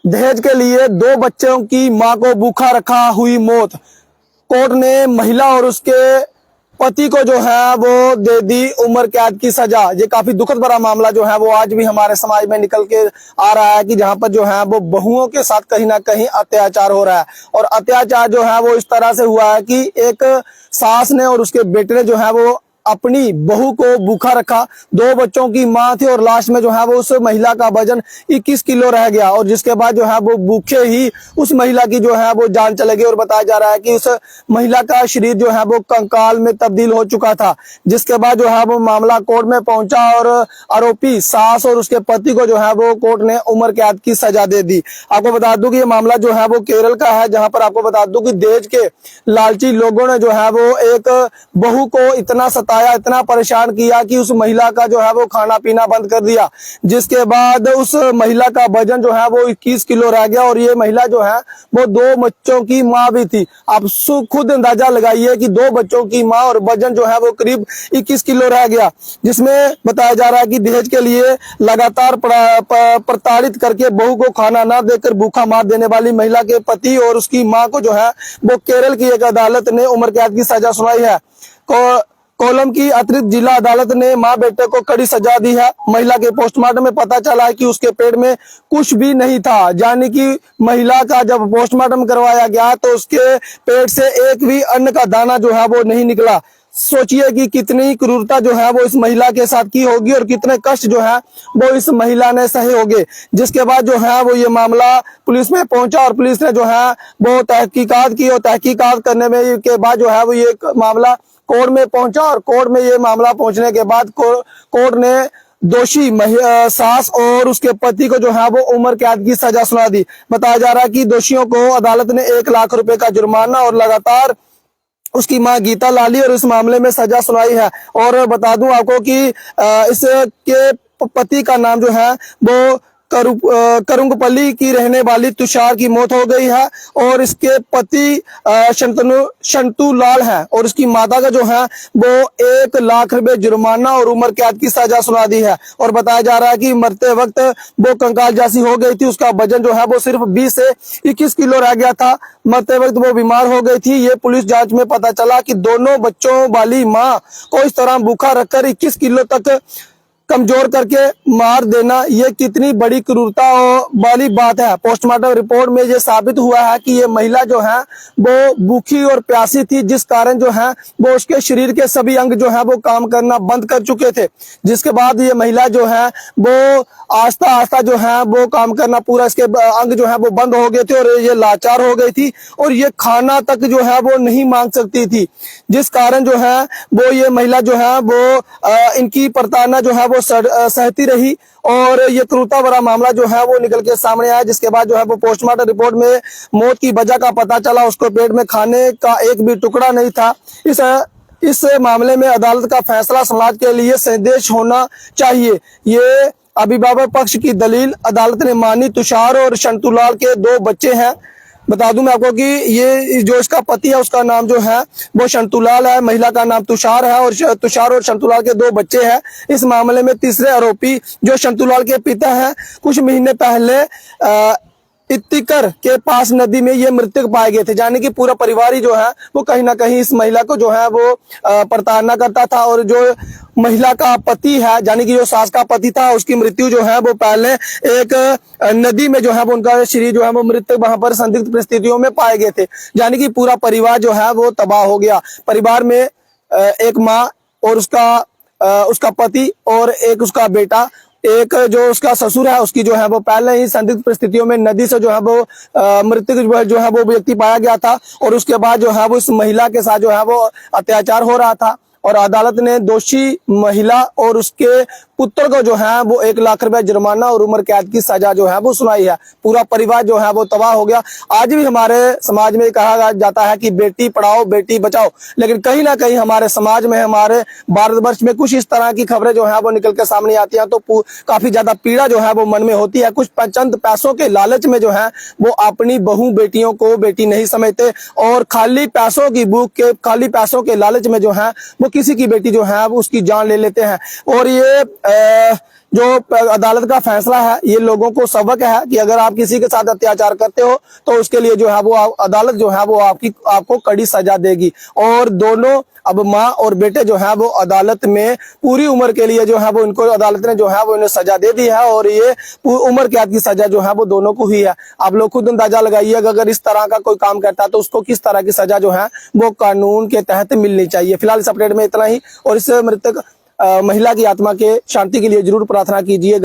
दहेज के लिए दो बच्चों की मां को भूखा रखा, हुई मौत। कोर्ट ने महिला और उसके पति को जो है वो दे दी उम्र कैद की सजा। ये काफी दुखद भरा मामला जो है वो आज भी हमारे समाज में निकल के आ रहा है कि जहां पर जो है वो बहुओं के साथ कहीं ना कहीं अत्याचार हो रहा है। और अत्याचार जो है वो इस तरह से हुआ है कि एक सास ने और उसके बेटे ने जो है वो अपनी बहू को भूखा रखा। दो बच्चों की मां थी और लास्ट में जो है वो उस महिला का वजन 21 किलो रह गया और जिसके बाद जो है वो भूखे ही उस महिला की जो है वो जान चले गई। और बताया जा रहा है कि उस महिला का शरीर जो है वो कंकाल में तब्दील हो चुका था। जिसके बाद जो है वो मामला कोर्ट में पहुंचा और आरोपी सास और उसके पति को जो है वो कोर्ट ने उम्र कैद की सजा दे दी। आपको बता दूं कि ये मामला जो है वो केरल का है, जहां पर आपको बता दूं कि दहेज के लालची लोगों ने जो है वो एक बहू को इतना इतना परेशान किया कि उस महिला का जो है वो खाना पीना बंद कर दिया। जिसके बाद उस महिला का वजन जो है वो 21 किलो रह गया और ये महिला जो है वो दो बच्चों की मां भी थी। आप खुद अंदाजा लगाइए कि दो बच्चों की मां और वजन जो है वो करीब 21 किलो रह गया। जिसमें बताया जा रहा है कि दहेज के लिए लगातार प्रताड़ित करके बहू को खाना ना देकर भूखा मार देने वाली महिला के पति और उसकी मां को जो है वो केरल की एक अदालत ने उम्र कैद की सजा सुनाई है। कोलम की अतिरिक्त जिला अदालत ने मां बेटे को कड़ी सजा दी है। महिला के पोस्टमार्टम में पता चला है कि उसके पेट में कुछ भी नहीं था, यानी कि महिला का जब पोस्टमार्टम करवाया गया तो उसके पेट से एक भी अन्न का दाना जो है वो नहीं निकला। सोचिए कि कितनी क्रूरता जो है वो इस महिला के साथ की होगी और कितने कष्ट जो है वो इस महिला ने सहे होंगे। जिसके बाद जो है वो ये मामला पुलिस में पहुंचा और पुलिस ने जो है वो तहकीकात की और तहकीकात करने में के बाद जो है वो ये मामला कोर्ट में पहुंचा और कोर्ट में ये मामला पहुंचने के बाद कोर्ट ने दोषी सास और उसके पति को जो है वो उम्र कैद की सजा सुना दी। बताया जा रहा है कि दोषियों को अदालत ने 1 लाख रुपए का जुर्माना और लगातार उसकी मां गीता लाली और इस मामले में सजा सुनाई है। और बता दूं आपको कि इसके पति का नाम जो है वो करुंगपल्ली की रहने वाली तुषार की मौत हो गई है और इसके पति शंतु लाल है और इसकी माता का जो है वो 1 लाख रुपए जुर्माना और उम्र कैद की सजा सुना दी है। और बताया जा रहा है कि मरते वक्त वो कंकाल जैसी हो गई थी, उसका वजन जो है वो सिर्फ 20 से 21 किलो रह गया था। मरते वक्त वो बीमार हो गई थी। ये पुलिस जांच में पता चला कि दोनों बच्चों वाली मां को इस तरह भूखा रखकर 21 किलो तक कमजोर करके मार देना ये कितनी बड़ी क्रूरता वाली बात है। पोस्टमार्टम रिपोर्ट में ये साबित हुआ है कि ये महिला जो है वो भूखी और प्यासी थी, जिस कारण जो है वो उसके शरीर के सभी अंग जो है वो काम करना बंद कर चुके थे। जिसके बाद ये महिला जो है वो आस्ता आस्ता जो है वो काम करना पूरा इसके अंग जो है वो बंद हो गए थे और ये लाचार हो गई थी और ये खाना तक जो है वो नहीं मांग सकती थी। जिस कारण जो है वो ये महिला जो है वो इनकी प्रताड़ना जो है वो सहती रही और ये क्रूरता भरा मामला जो है वो निकल के सामने आया। जिसके बाद जो है वो पोस्टमार्टम रिपोर्ट में मौत की वजह का पता चला, उसको पेट में खाने का एक भी टुकड़ा नहीं था। इस मामले में अदालत का फैसला समाज के लिए संदेश होना चाहिए। ये अभिभावक पक्ष की दलील अदालत ने मानी। तुषार और शंतुलाल के 2 बच्चे हैं। बता दूं मैं आपको कि ये जो इसका पति है उसका नाम जो है वो शंतुलाल है, महिला का नाम तुषार है और तुषार और शंतुलाल के 2 बच्चे हैं। इस मामले में तीसरे आरोपी जो शंतुलाल के पिता हैं, कुछ महीने पहले इत्तिकर के पास नदी में ये मृतक पाए गए थे। यानी कि पूरा परिवार ही जो है वो कहीं ना कहीं इस महिला को जो है वो प्रताड़ना करता था और जो महिला का पति है, यानी कि जो सास का पति था, उसकी मृत्यु जो है वो पहले एक नदी में जो है वो उनका शरीर जो है वो मृतक वहां पर संदिग्ध परिस्थितियों में पाए गए थे। यानी कि पूरा परिवार जो है वो तबाह हो गया। परिवार में एक माँ और उसका पति और एक उसका बेटा, एक जो उसका ससुर है उसकी जो है वो पहले ही संदिग्ध परिस्थितियों में नदी से जो है वो मृतक जो है वो व्यक्ति पाया गया था और उसके बाद जो है वो इस महिला के साथ जो है वो अत्याचार हो रहा था और अदालत ने दोषी महिला और उसके पुत्र को जो है वो 1 लाख रुपए जुर्माना और उम्र कैद की सजा जो है वो सुनाई है। पूरा परिवार जो है वो तबाह हो गया। आज भी हमारे समाज में कहा जाता है कि बेटी पढ़ाओ बेटी बचाओ, लेकिन कहीं ना कहीं हमारे समाज में, हमारे भारतवर्ष में कुछ इस तरह की खबरें जो है वो निकल के सामने आती हैं तो काफी ज्यादा पीड़ा जो है वो मन में होती है। कुछ चंद पैसों के लालच में जो है वो अपनी बहू बेटियों को बेटी नहीं समझते और खाली पैसों की भूख के, खाली पैसों के लालच में जो है वो किसी की बेटी जो है वो उसकी जान ले लेते हैं। और ये जो अदालत का फैसला है ये लोगों को सबक है कि अगर आप किसी के साथ अत्याचार करते हो तो उसके लिए जो है वो अदालत जो है वो आपको कड़ी सजा देगी। और दोनों अब माँ और बेटे जो है वो अदालत में पूरी उम्र के लिए जो है वो इनको अदालत ने जो है वो इन्हें सजा दे दी है और ये उम्र कैद की सजा जो है वो दोनों को हुई है। आप लोग खुद अंदाजा लगाइए अगर इस तरह का कोई काम करता है तो उसको किस तरह की सजा जो है वो कानून के तहत मिलनी चाहिए। फिलहाल इस अपडेट में इतना ही और इस मृतक महिला की आत्मा के शांति के लिए जरूर प्रार्थना कीजिए।